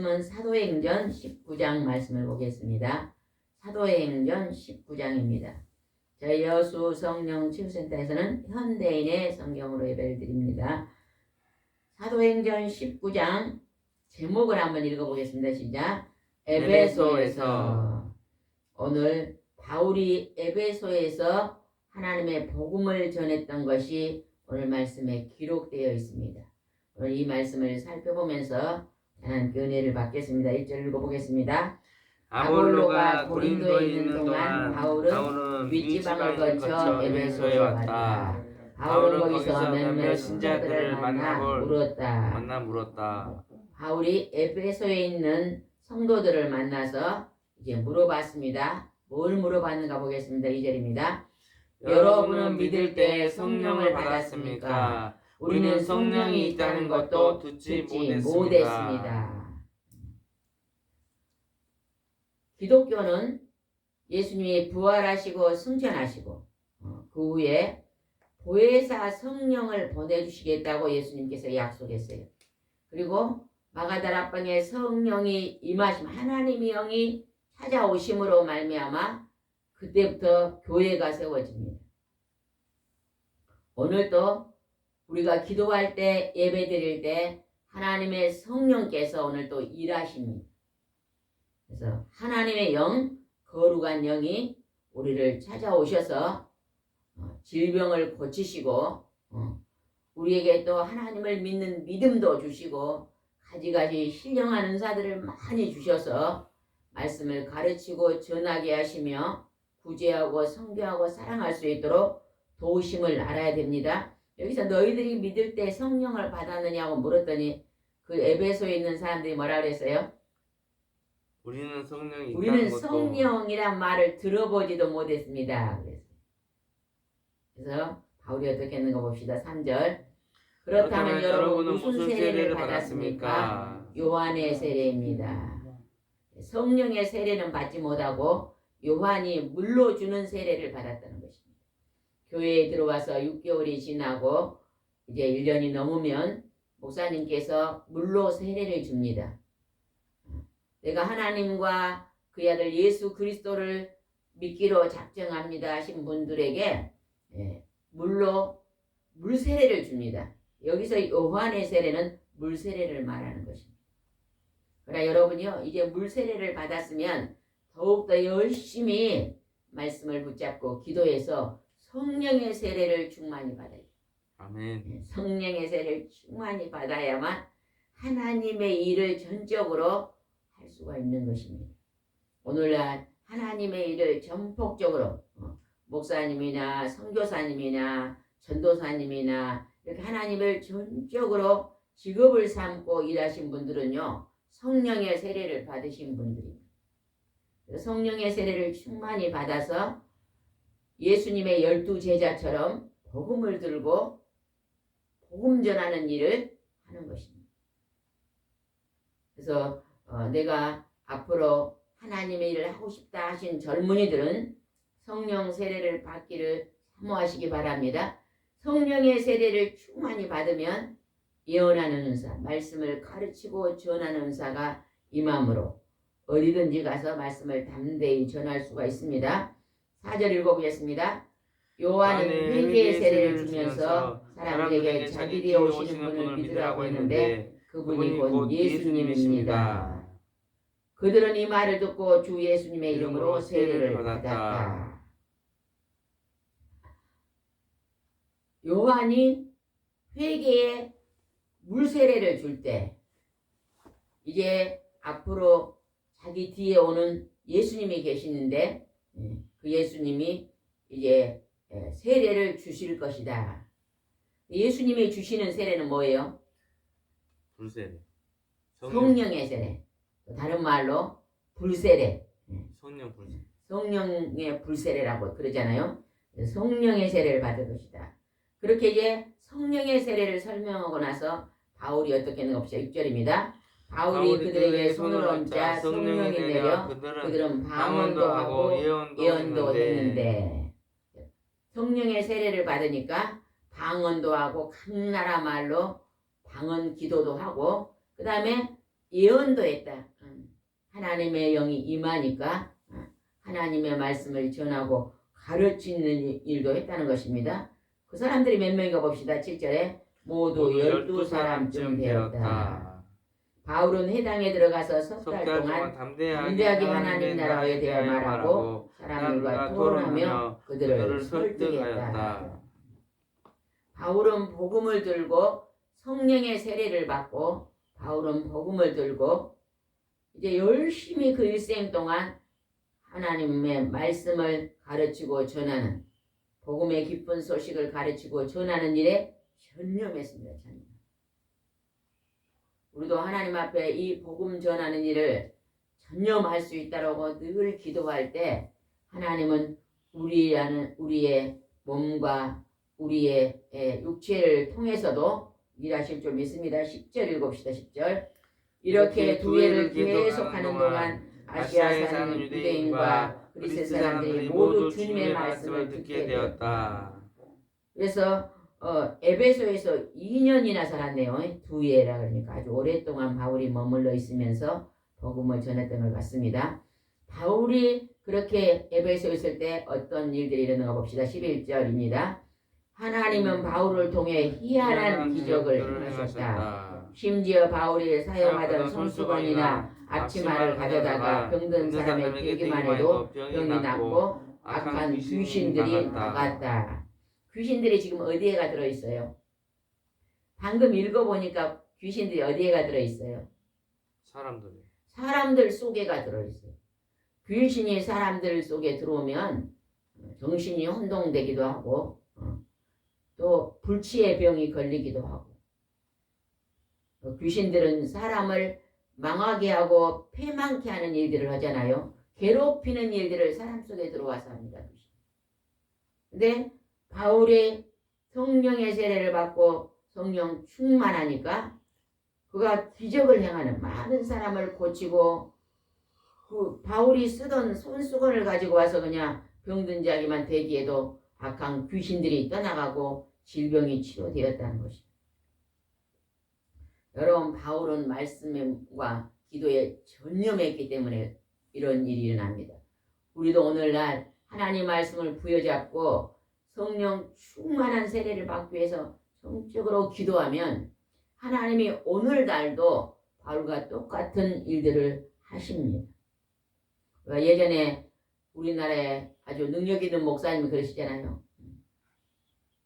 말씀은 사도행전 19장 말씀을 보겠습니다. 사도행전 19장입니다. 저희 여수 성령 치유센터에서는 현대인의 성경으로 예배를 드립니다. 사도행전 19장 제목을 한번 읽어보겠습니다. 시작. 에베소에서. 오늘 바울이 에베소에서 하나님의 복음을 전했던 것이 오늘 말씀에 기록되어 있습니다. 오늘 이 말씀을 살펴보면서 하나님께 은혜를 받겠습니다. 1절 읽어보겠습니다. 아볼로가 고린도에 있는 동안 바울은 윗지방을 거쳐 에베소에 왔다. 바울은 거기서 몇몇 신자들을 만나 물었다. 바울이 에베소에 있는 성도들을 만나서 이제 물어봤습니다. 뭘 물어봤는가 보겠습니다. 2절입니다. 여러분은 믿을 때 성령을 받았습니까? 우리는 성령이 있다는 것도 듣지 못했습니다. 기독교는 예수님이 부활하시고 승천하시고 그 후에 보혜사 성령을 보내주시겠다고 예수님께서 약속했어요. 그리고 마가다락방에 성령이 임하심, 하나님의 영이 찾아오심으로 말미암아 그때부터 교회가 세워집니다. 오늘도 우리가 기도할 때, 예배 드릴 때 하나님의 성령께서 오늘 또 일하십니다. 그래서 하나님의 영, 거룩한 영이 우리를 찾아오셔서 질병을 고치시고 우리에게 또 하나님을 믿는 믿음도 주시고 가지가지 신령한 은사들을 많이 주셔서 말씀을 가르치고 전하게 하시며 구제하고 선교하고 사랑할 수 있도록 도우심을 알아야 됩니다. 여기서 너희들이 믿을 때 성령을 받았느냐고 물었더니 그 에베소에 있는 사람들이 뭐라 그랬어요? 우리는 성령이 우리는 있다는 것도 성령이란 말을 들어보지도 못했습니다. 그래서 바울이 어떻게 했는가 봅시다. 3절. 그렇다면 여러분은 무슨 세례를 받았습니까? 요한의 세례입니다. 성령의 세례는 받지 못하고 요한이 물로 주는 세례를 받았다는 것입니다. 교회에 들어와서 6개월이 지나고 이제 1년이 넘으면 목사님께서 물로 세례를 줍니다. 내가 하나님과 그의 아들 예수 그리스도를 믿기로 작정합니다 하신 분들에게 물로 물 세례를 줍니다. 여기서 요한의 세례는 물 세례를 말하는 것입니다. 그러나 여러분이요, 이제 물 세례를 받았으면 더욱더 열심히 말씀을 붙잡고 기도해서 성령의 세례를 충만히 받아야 돼요. 아멘. 성령의 세례를 충만히 받아야만 하나님의 일을 전적으로 할 수가 있는 것입니다. 오늘날 하나님의 일을 전폭적으로 목사님이나 선교사님이나 전도사님이나 이렇게 하나님을 전적으로 직업을 삼고 일하신 분들은요, 성령의 세례를 받으신 분들입니다. 성령의 세례를 충만히 받아서 예수님의 12제자처럼 복음을 들고 복음 전하는 일을 하는 것입니다. 그래서 내가 앞으로 하나님의 일을 하고 싶다 하신 젊은이들은 성령 세례를 받기를 사모하시기 바랍니다. 성령의 세례를 충만히 받으면 예언하는 은사, 말씀을 가르치고 전하는 은사가 임함으로 어디든지 가서 말씀을 담대히 전할 수가 있습니다. 4절 읽어보겠습니다. 요한은 회개의 세례를 주면서 사람들에게 자기 뒤에 오시는 분을 믿으라고 했는데 그분이 곧 예수님입니다. 그들은 이 말을 듣고 주 예수님의 이름으로 세례를 받았다. 요한이 회개의 물세례를 줄 때 이제 앞으로 자기 뒤에 오는 예수님이 계시는데 그 예수님이 이제 세례를 주실 것이다. 예수님이 주시는 세례는 뭐예요? 불세례. 성령의 세례. 다른 말로 불세례. 성령 불세례. 성령의 불세례라고 그러잖아요. 성령의 세례를 받을 것이다. 그렇게 이제 성령의 세례를 설명하고 나서 바울이 어떻게 했는가 봅시다. 6절입니다. 바울이 그들에게 손을 얹자 성령이 내려 그들은 방언도 하고 예언도 했는데 성령의 세례를 받으니까 방언도 하고 각 나라 말로 방언 기도도 하고 그 다음에 예언도 했다. 하나님의 영이 임하니까 하나님의 말씀을 전하고 가르치는 일도 했다는 것입니다. 그 사람들이 몇 명인가 봅시다. 7절에 모두 12사람쯤 되었다. 바울은 회당에 들어가서 석 달 동안 담대하게 하나님 나라에 대해 말하고 사람들과 토론하며 그들을 설득했다. 바울은 복음을 들고 성령의 세례를 받고 바울은 복음을 들고 이제 열심히 그 일생 동안 하나님의 말씀을 가르치고 전하는 복음의 기쁜 소식을 가르치고 전하는 일에 전념했습니다. 우리도 하나님 앞에 이 복음 전하는 일을 전념할 수 있다고 늘 기도할 때 하나님은 우리의 몸과 우리의 육체를 통해서도 일하실 줄 믿습니다. 10절 읽읍시다. 10절 이렇게 두 해를 계속하는 동안 아시아에 사는 유대인과 그리스 사람들이 모두 주님의 말씀을 듣게 되었다. 그래서 에베소에서 2년이나 살았네요. 두 해라 그러니까 아주 오랫동안 바울이 머물러 있으면서 복음을 전했던 것 같습니다. 바울이 그렇게 에베소에 있을 때 어떤 일들이 일어나가 봅시다. 11절입니다. 하나님은 바울을 통해 희한한 기적을 행하셨다. 심지어 바울이 사용하던 손수건이나 앞치마를 가져다가 병든 사람의 깨기만 해도 병이 낫고 악한 귀신들이 나갔다. 귀신들이 지금 어디에가 들어있어요? 방금 읽어보니까 귀신들이 어디에가 들어있어요? 사람들 속에가 들어있어요. 귀신이 사람들 속에 들어오면 정신이 혼동되기도 하고 또 불치의 병이 걸리기도 하고 귀신들은 사람을 망하게 하고 패망케 하는 일들을 하잖아요. 괴롭히는 일들을 사람 속에 들어와서 합니다. 근데 바울이 성령의 세례를 받고 성령 충만하니까 그가 기적을 행하는 많은 사람을 고치고 그 바울이 쓰던 손수건을 가지고 와서 그냥 병든 자기만 대기해도 악한 귀신들이 떠나가고 질병이 치료되었다는 것입니다. 여러분 바울은 말씀과 기도에 전념했기 때문에 이런 일이 일어납니다. 우리도 오늘날 하나님 말씀을 부여잡고 성령 충만한 세례를 받기 위해서 정적으로 기도하면 하나님이 오늘날도 바울과 똑같은 일들을 하십니다. 예전에 우리나라에 아주 능력 있는 목사님이 그러시잖아요.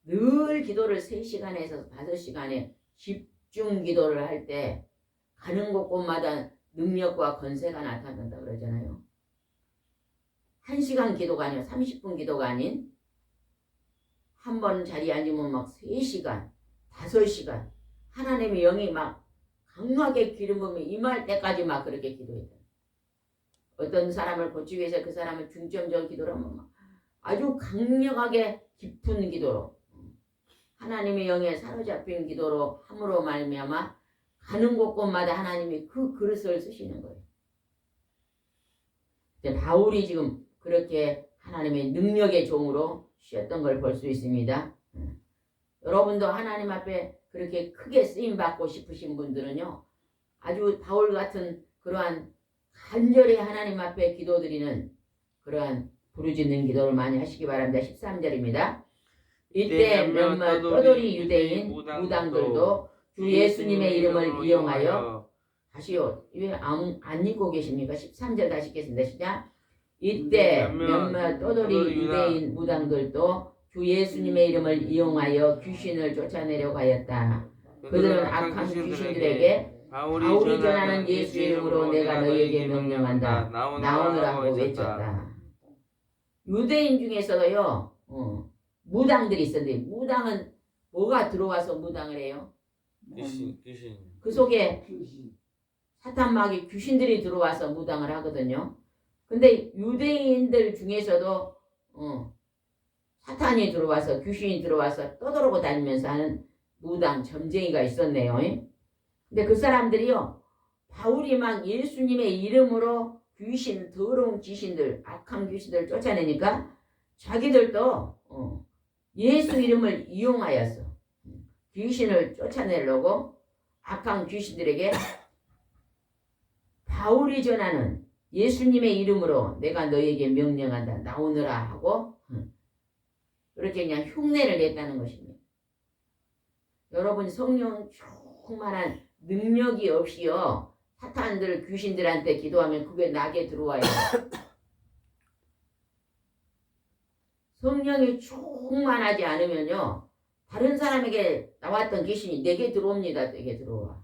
늘 기도를 3시간에서 5시간에 집중 기도를 할 때 가는 곳곳마다 능력과 권세가 나타난다 그러잖아요. 1시간 기도가 아니라 30분 기도가 아닌 한 번 자리에 앉으면 막 3시간, 5시간 하나님의 영이 막 강하게 기름 부음이 임할 때까지 막 그렇게 기도했다. 어떤 사람을 고치기 위해서 그 사람을 중점적으로 기도를 하면 막 아주 강력하게 깊은 기도로 하나님의 영에 사로잡힌 기도로 함으로 말미암아 가는 곳곳마다 하나님이 그 그릇을 쓰시는 거예요. 바울이 지금 그렇게 하나님의 능력의 종으로 쉬었던 걸 볼 수 있습니다. 여러분도 하나님 앞에 그렇게 크게 쓰임받고 싶으신 분들은요. 아주 바울 같은 그러한 간절히 하나님 앞에 기도드리는 그러한 부르짖는 기도를 많이 하시기 바랍니다. 13절입니다. 이때 몇몇 떠돌이 유대인 무당들도 주 예수님의 이름을 이용하여 다시요. 왜 안 읽고 계십니까? 13절 다시 읽겠습니다. 시작. 이때 몇몇 떠돌이 유대인 무당들도 주 예수님의 이름을 이용하여 귀신을 쫓아내려고 하였다. 그들은 악한 귀신들에게 바울이 전하는 예수 이름으로 내가 너희에게 명령한다. 나오느라고 외쳤다. 유대인 중에서도요. 무당들이 있었는데 무당은 뭐가 들어와서 무당을 해요? 귀신. 그 속에 사탄마귀 귀신들이 들어와서 무당을 하거든요. 근데 유대인들 중에서도 사탄이 들어와서 귀신이 들어와서 떠돌고 다니면서 하는 무당 점쟁이가 있었네요. 근데 그 사람들이요 바울이 막 예수님의 이름으로 귀신 더러운 귀신들 악한 귀신들 쫓아내니까 자기들도 예수 이름을 이용하여서 귀신을 쫓아내려고 악한 귀신들에게 바울이 전하는 예수님의 이름으로 내가 너희에게 명령한다. 나오느라 하고 그렇게 그냥 흉내를 냈다는 것입니다. 여러분 성령 충만한 능력이 없이요. 사탄들 귀신들한테 기도하면 그게 나게 들어와요. 성령이 충만하지 않으면요. 다른 사람에게 나왔던 귀신이 내게 들어옵니다. 내게 들어와.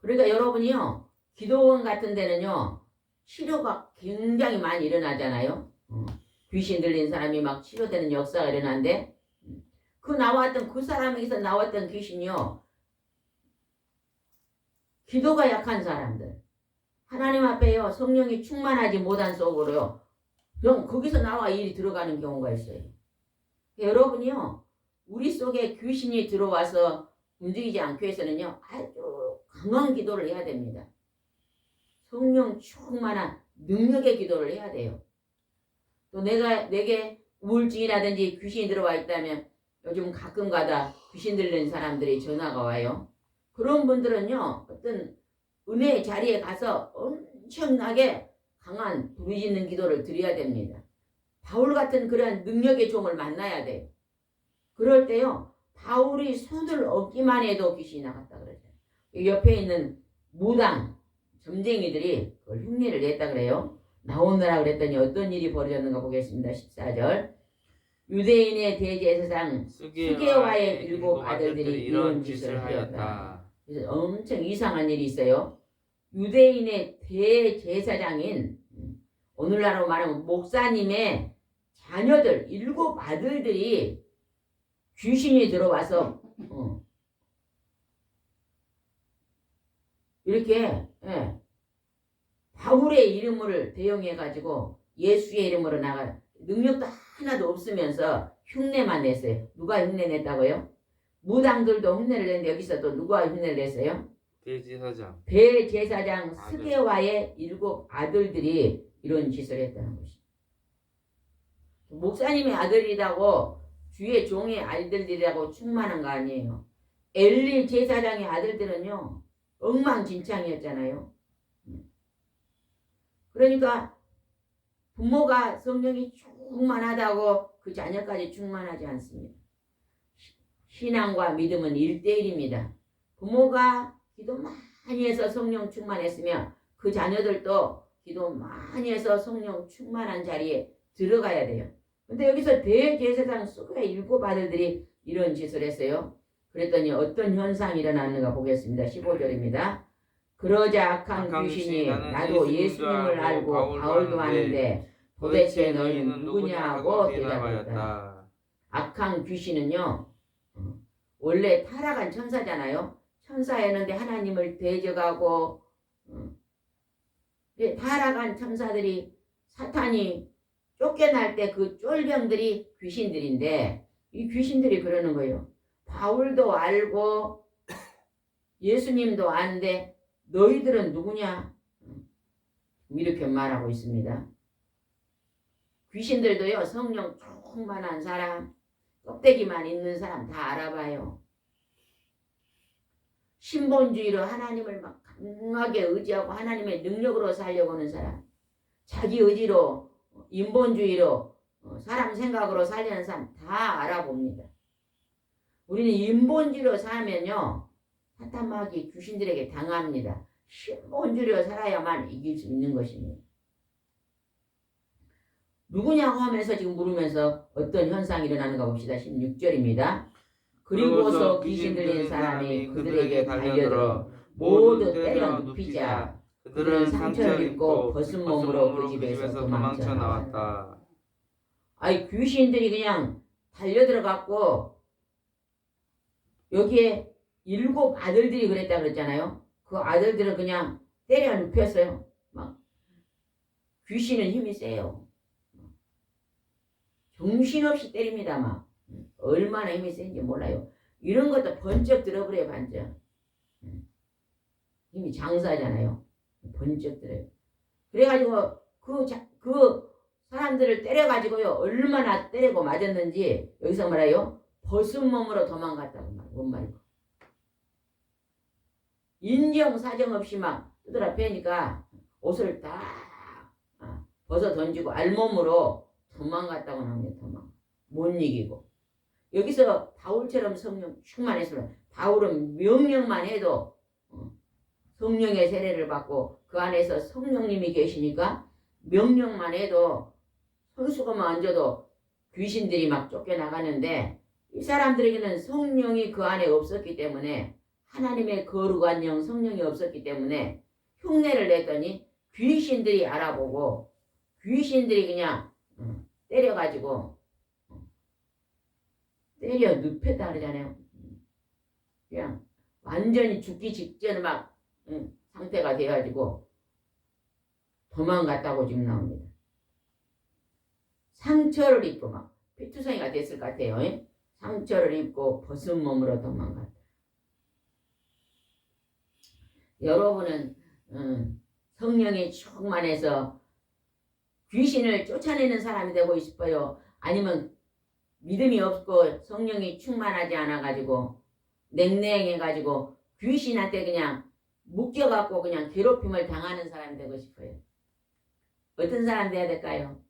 그러니까 여러분이요. 기도원 같은 데는요. 치료가 굉장히 많이 일어나잖아요. 귀신 들린 사람이 막 치료되는 역사가 일어나는데 그 나왔던 그 사람에게서 나왔던 귀신이요. 기도가 약한 사람들. 하나님 앞에요. 성령이 충만하지 못한 속으로요. 그럼 거기서 나와 일이 들어가는 경우가 있어요. 여러분이요. 우리 속에 귀신이 들어와서 움직이지 않기 위해서는요. 아주 강한 기도를 해야 됩니다. 성령 충만한 능력의 기도를 해야 돼요. 또 내게 우울증이라든지 귀신이 들어와 있다면 요즘 가끔가다 귀신 들린 사람들이 전화가 와요. 그런 분들은요. 어떤 은혜의 자리에 가서 엄청나게 강한 부르짖는 기도를 드려야 됩니다. 바울 같은 그런 능력의 종을 만나야 돼요. 그럴 때요. 바울이 손을 얹기만 해도 귀신이 나갔다 그러죠. 옆에 있는 무당 점쟁이들이 그걸 흉내를 냈다 그래요. 나오느라 그랬더니 어떤 일이 벌어졌는가 보겠습니다. 14절. 유대인의 대제사장 스게와의 7 아들들이 이런 짓을 하였다. 그래서 엄청 이상한 일이 있어요. 유대인의 대제사장인 오늘날로 말하면 목사님의 자녀들 7 아들들이 귀신이 들어와서 이렇게 바울의 이름을 대용해 가지고 예수의 이름으로 나가 능력도 하나도 없으면서 흉내만 냈어요. 누가 흉내 냈다고요? 무당들도 흉내를 냈는데 여기서 또 누가 흉내를 냈어요? 대제사장. 대제사장 아들. 스게와의 7 아들들이 이런 짓을 했다는 것이죠. 목사님의 아들이라고 주의 종의 아들들이라고 충만한 거 아니에요. 엘리 제사장의 아들들은요 엉망진창이었잖아요. 그러니까 부모가 성령이 충만하다고 그 자녀까지 충만하지 않습니다. 신앙과 믿음은 1대1입니다. 부모가 기도 많이 해서 성령 충만했으면 그 자녀들도 기도 많이 해서 성령 충만한 자리에 들어가야 돼요. 근데 여기서 대제사장 스게와의 7 아들들이 이런 짓을 했어요. 그랬더니 어떤 현상이 일어나는가 보겠습니다. 15절입니다. 그러자 악한 귀신이 나도 예수님을 알고 바울도 아는데 도대체 너희는 누구냐고 대답했다. 악한 귀신은요 원래 타락한 천사잖아요. 천사였는데 하나님을 대적하고 타락한 천사들이 사탄이 쫓겨날 때 그 쫄병들이 귀신들인데 이 귀신들이 그러는 거예요. 바울도 알고 예수님도 아는데 너희들은 누구냐? 이렇게 말하고 있습니다. 귀신들도요 성령 충만한 사람, 껍데기만 있는 사람 다 알아봐요. 신본주의로 하나님을 막 강하게 의지하고 하나님의 능력으로 살려고 하는 사람, 자기 의지로 인본주의로 사람 생각으로 살려는 사람 다 알아봅니다. 우리는 인본주의로 살면요 사탄마귀 귀신들에게 당합니다. 신본주의로 살아야만 이길 수 있는 것입니다. 누구냐고 하면서 지금 물으면서 어떤 현상이 일어나는가 봅시다. 16절입니다. 그리고서 귀신 들린 사람이 그들에게 달려들어 모두 때려 눕히자 그들은 상처를 입고 벗은 몸으로 그 집에서 도망쳐 나왔다. 아이 귀신들이 그냥 달려들어갖고 여기에 7 아들들이 그랬다 그랬잖아요. 그 아들들은 그냥 때려 눕혔어요. 막 귀신은 힘이 세요. 정신없이 때립니다. 막 얼마나 힘이 센지 몰라요. 이런 것도 번쩍 들어버려요. 반짝 힘이 장사잖아요. 번쩍 들어요. 그래가지고 그 사람들을 때려가지고요 얼마나 때리고 맞았는지 여기서 말해요. 벗은 몸으로 도망갔다고 말이에요. 뭔 말이고 인정사정 없이 막 두드려 패니까 옷을 다 벗어 던지고 알몸으로 도망갔다고 합니다. 도망. 못 이기고. 여기서 바울처럼 성령 충만했으면 바울은 명령만 해도 성령의 세례를 받고 그 안에서 성령님이 계시니까 명령만 해도 손수건만 얹어도 귀신들이 막 쫓겨나가는데 이 사람들에게는 성령이 그 안에 없었기 때문에 하나님의 거룩한 영 성령이 없었기 때문에 흉내를 냈더니 귀신들이 알아보고 귀신들이 그냥 때려가지고 때려 눕혔다 그러잖아요. 그냥 완전히 죽기 직전 막 상태가 돼가지고 도망갔다고 지금 나옵니다. 상처를 입고 막 피투성이가 됐을 것 같아요. 상처를 입고 벗은 몸으로 도망갔다. 여러분은 성령이 충만해서 귀신을 쫓아내는 사람이 되고 싶어요? 아니면 믿음이 없고 성령이 충만하지 않아가지고 냉랭해가지고 귀신한테 그냥 묶여갖고 그냥 괴롭힘을 당하는 사람이 되고 싶어요? 어떤 사람 돼야 될까요?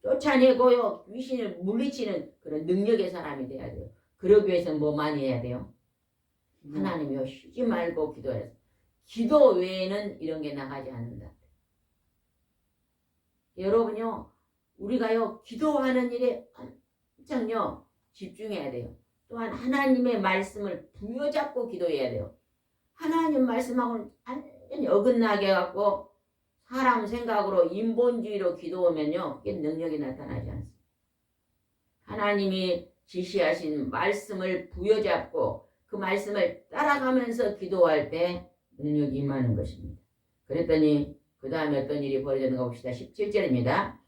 쫓아내고요 귀신을 물리치는 그런 능력의 사람이 돼야 돼요. 그러기 위해서는 뭐 많이 해야 돼요? 하나님이요 쉬지 말고 기도해서 기도 외에는 이런 게 나가지 않는다. 여러분요 우리가요 기도하는 일에 한창요 집중해야 돼요. 또한 하나님의 말씀을 부여잡고 기도해야 돼요. 하나님 말씀하고는 완전히 어긋나게 해갖고 사람 생각으로 인본주의로 기도하면요 그게 능력이 나타나지 않습니다. 하나님이 지시하신 말씀을 부여잡고 그 말씀을 따라가면서 기도할 때 능력이 임하는 것입니다. 그랬더니 그 다음에 어떤 일이 벌어졌는가 봅시다. 17절입니다.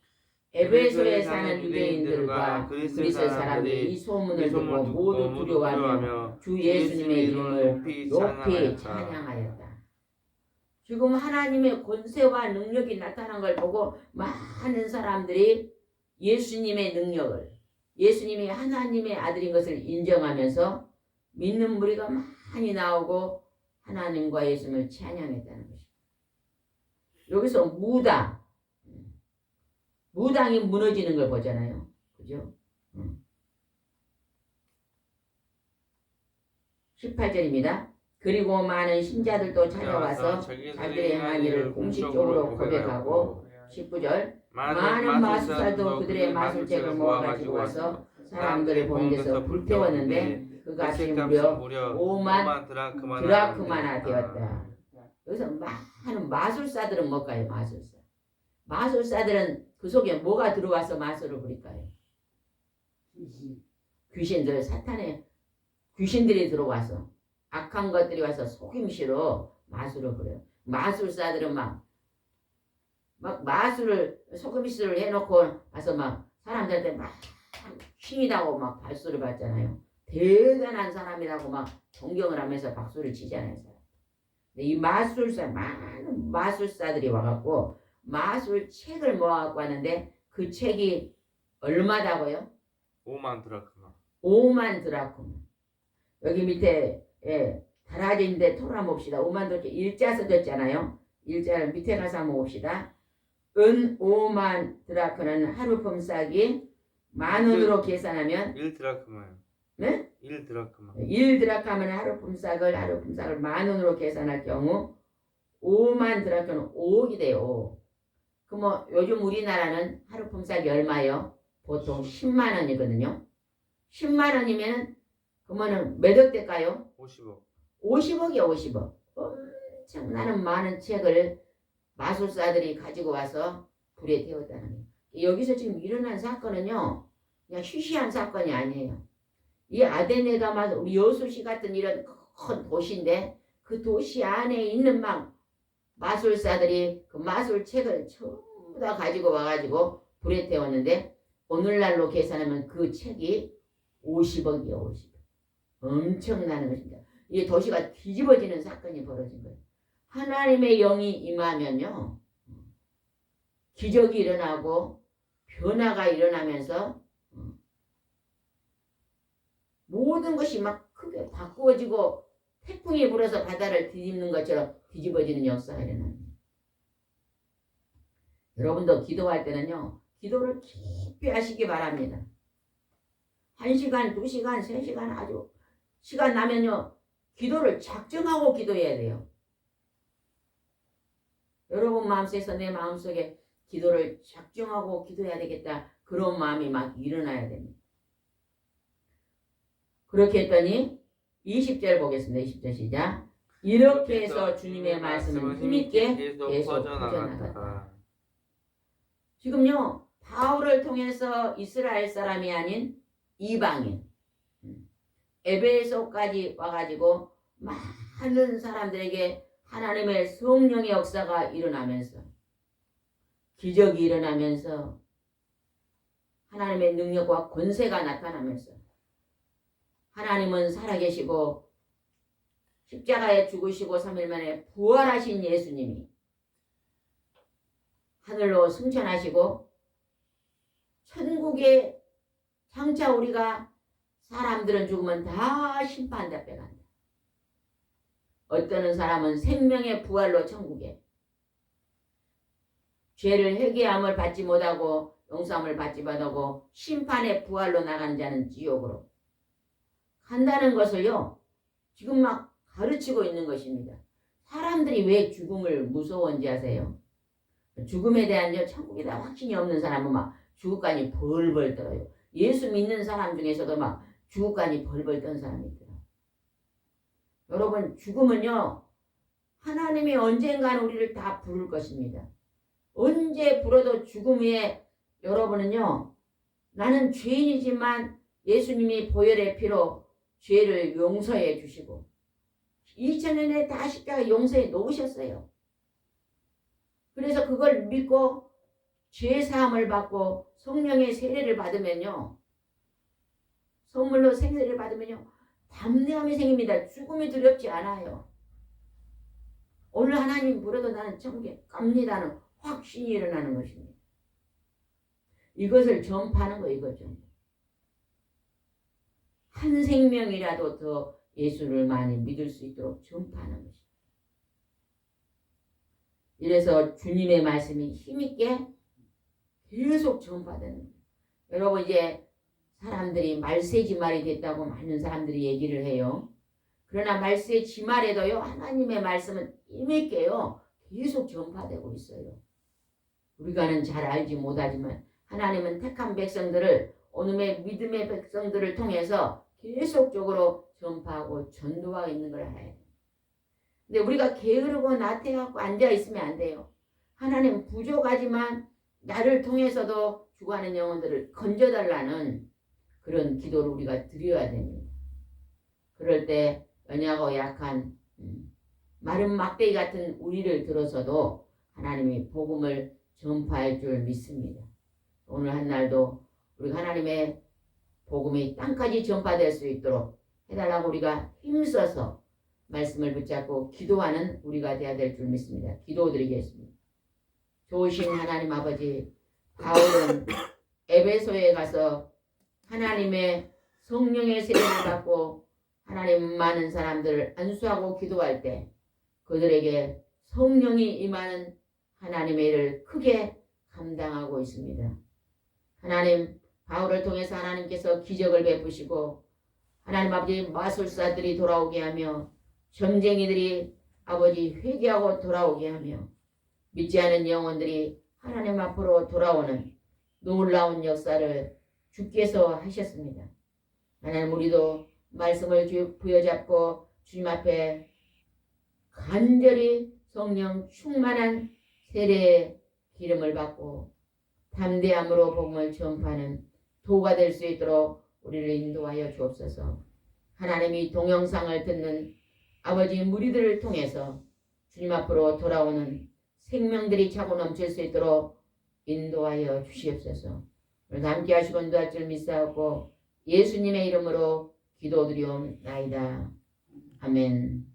에베소에 사는 유대인들과 그리스 사람들이 이 소문을 듣고 모두 두려워하며 주 예수님의 이름을 높이 찬양하였다. 지금 하나님의 권세와 능력이 나타난 걸 보고 많은 사람들이 예수님의 능력을, 예수님이 하나님의 아들인 것을 인정하면서 믿는 무리가 많이 나오고 하나님과 예수님을 찬양했다는 것입니다. 여기서 무당이 무너지는 걸 보잖아요. 그죠? 18절입니다. 그리고 많은 신자들도 찾아와서 자기들의 행한 일을 공식적으로 고백하고 19절 많은 마술사도 그들의 마술책을 모아가지고 와서 사람들을 보는 데서 불태웠는데 그 값이 무려 5만 드라크마나 되었다. 여기서 많은 마술사들은 뭘까요? 마술사들은 그 속에 뭐가 들어와서 마술을 부릴까요? 귀신들, 사탄의 귀신들이 들어와서 악한 것들이 와서 속임시로 마술을 부려요. 마술사들은 막 마술을 속임시를 해놓고 와서 막 사람들한테 막 신이라고 막 발소를 받잖아요. 대단한 사람이라고 막 존경을 하면서 박수를 치잖아요. 근데 이 많은 마술사들이 와갖고 마술 책을 모아갖고 왔는데 그 책이 얼마다고요? 5만 드라크마. 5만 드라크마. 여기 밑에 달아진데 털어봅시다. 5만 드라크마 일자 써졌잖아요. 일자를 밑에 가서 한번 봅시다. 은 5만 드라크마는 하루 품삯이 10,000원으로 계산하면 1드라크마요. 네? 1드라크마. 1드라크마는 하루 품삯을 10,000원으로 계산할 경우 5만 드라크마는 5억이 돼요. 그럼 뭐 요즘 우리나라는 하루 품삯이 얼마요? 보통 10만 원이거든요. 10만 원이면 그러면은 몇 억 될까요? 50억. 50억이요, 50억. 엄청나는 많은 책을 마술사들이 가지고 와서 불에 태웠다는 거예요. 여기서 지금 일어난 사건은요, 그냥 쉬쉬한 사건이 아니에요. 이 아데네가 막 우리 여수시 같은 이런 큰 도시인데 그 도시 안에 있는 막 마술사들이 그 마술책을 전부 다 가지고 와가지고 불에 태웠는데 오늘날로 계산하면 그 책이 50억이요, 50억. 엄청나는 것입니다. 이 도시가 뒤집어지는 사건이 벌어진 거예요. 하나님의 영이 임하면요, 기적이 일어나고 변화가 일어나면서 모든 것이 막 크게 바꾸어지고 태풍이 불어서 바다를 뒤집는 것처럼 뒤집어지는 역사가 일어납니다. 여러분도 기도할 때는요, 기도를 깊이 하시기 바랍니다. 1시간, 2시간, 3시간 아주 시간 나면요, 기도를 작정하고 기도해야 돼요. 여러분 마음속에서 내 마음속에 기도를 작정하고 기도해야 되겠다. 그런 마음이 막 일어나야 됩니다. 그렇게 했더니 20절 보겠습니다. 20절 시작. 이렇게 해서 주님의 말씀은 힘있게 계속 퍼져나갔다. 지금요, 바울을 통해서 이스라엘 사람이 아닌 이방인 에베소까지 와가지고 많은 사람들에게 하나님의 성령의 역사가 일어나면서 기적이 일어나면서 하나님의 능력과 권세가 나타나면서 하나님은 살아계시고 십자가에 죽으시고 3일 만에 부활하신 예수님이 하늘로 승천하시고 천국에 장차 우리가 사람들은 죽으면 다 심판답게 간다. 어떤 사람은 생명의 부활로 천국에, 죄를 회개함을 받지 못하고 용서함을 받지 못하고 심판의 부활로 나가는 자는 지옥으로 간다는 것을요, 지금 막 가르치고 있는 것입니다. 사람들이 왜 죽음을 무서워한지 아세요? 죽음에 대한 천국에 대한 확신이 없는 사람은 막 죽을간이 벌벌 떨어요. 예수 믿는 사람 중에서도 막 죽을간이 벌벌 떤 사람이 있더라고요. 여러분, 죽음은요, 하나님이 언젠가는 우리를 다 부를 것입니다. 언제 불어도 죽음 위에 여러분은요, 나는 죄인이지만 예수님이 보혈의 피로 죄를 용서해 주시고 2000년에 다 십자가 용서해 놓으셨어요. 그래서 그걸 믿고 죄 사함을 받고 성령의 세례를 받으면요. 선물로 생세를 받으면요. 담대함이 생깁니다. 죽음이 두렵지 않아요. 오늘 하나님 부르도 나는 천국에 갑니다는 확신이 일어나는 것입니다. 이것을 전파하는 거 이거죠. 한 생명이라도 더 예수를 많이 믿을 수 있도록 전파하는 것입니다. 이래서 주님의 말씀이 힘있게 계속 전파되는 거예요. 여러분 이제 사람들이 말세 지말이 됐다고 많은 사람들이 얘기를 해요. 그러나 말세 지말에도요 하나님의 말씀은 힘있게요 계속 전파되고 있어요. 우리가는 잘 알지 못하지만 하나님은 택한 백성들을 오늘의 믿음의 백성들을 통해서 계속적으로 전파하고 전도하고 있는 걸 알아야 돼요. 근데 우리가 게으르고 나태하고 앉아있으면 안 돼요. 하나님 부족하지만 나를 통해서도 죽어가는 영혼들을 건져달라는 그런 기도를 우리가 드려야 됩니다. 그럴 때 연약하고 약한 마른 막대기 같은 우리를 들어서도 하나님이 복음을 전파할 줄 믿습니다. 오늘 한날도 우리가 하나님의 복음이 땅까지 전파될 수 있도록 해달라고 우리가 힘써서 말씀을 붙잡고 기도하는 우리가 되어야 될 줄 믿습니다. 기도드리겠습니다. 좋으신 하나님 아버지, 바울은 에베소에 가서 하나님의 성령의 세례를 받고 하나님 많은 사람들을 안수하고 기도할 때 그들에게 성령이 임하는 하나님의 일을 크게 감당하고 있습니다. 하나님 바울을 통해서 하나님께서 기적을 베푸시고 하나님 아버지 마술사들이 돌아오게 하며 점쟁이들이 아버지 회개하고 돌아오게 하며 믿지 않은 영혼들이 하나님 앞으로 돌아오는 놀라운 역사를 주께서 하셨습니다. 하나님 우리도 말씀을 부여잡고 주님 앞에 간절히 성령 충만한 세례의 기름을 받고 담대함으로 복음을 전파하는 도가 될 수 있도록 우리를 인도하여 주옵소서. 하나님이 동영상을 듣는 아버지 무리들을 통해서 주님 앞으로 돌아오는 생명들이 차고 넘칠 수 있도록 인도하여 주시옵소서. 오늘 함께 하시고 인도할 줄 믿사옵고 예수님의 이름으로 기도드리옵나이다. 아멘.